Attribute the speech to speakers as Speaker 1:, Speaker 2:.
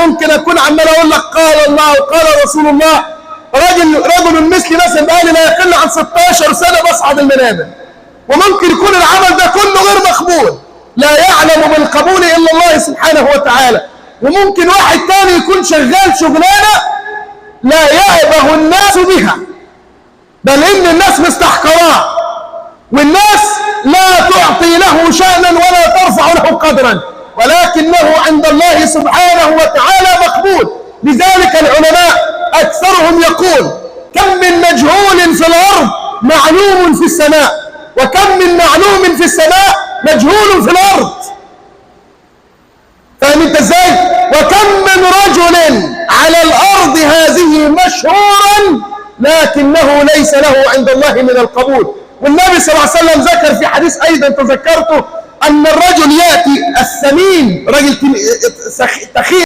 Speaker 1: ممكن اكون عمال اقول لك قال الله وقال رسول الله، رجل مثلي مثلا بقالي لا يقل عن 16 سنه بصعد المنابر، وممكن يكون العمل ده كله غير مقبول، لا يعلم بالقبول الا الله سبحانه وتعالى. وممكن واحد تاني يكون شغال شغلانه لا يأبه الناس بها، بل ان الناس مستحقراه، والناس لا تعطي له شأنا ولا ترفع له قدرا، ولكنه عند الله سبحانه وتعالى مقبول. لذلك العلماء أكثرهم يقول: كم من مجهول في الأرض معلوم في السماء، وكم من معلوم في السماء مجهول في الأرض. فاهم انت ازاي؟ وكم من رجل على الأرض هذه مشهورا لكنه ليس له عند الله من القبول. والنبي صلى الله عليه وسلم ذكر في حديث أيضا تذكرته أن الرجل يأتي الثمين، رجل تخين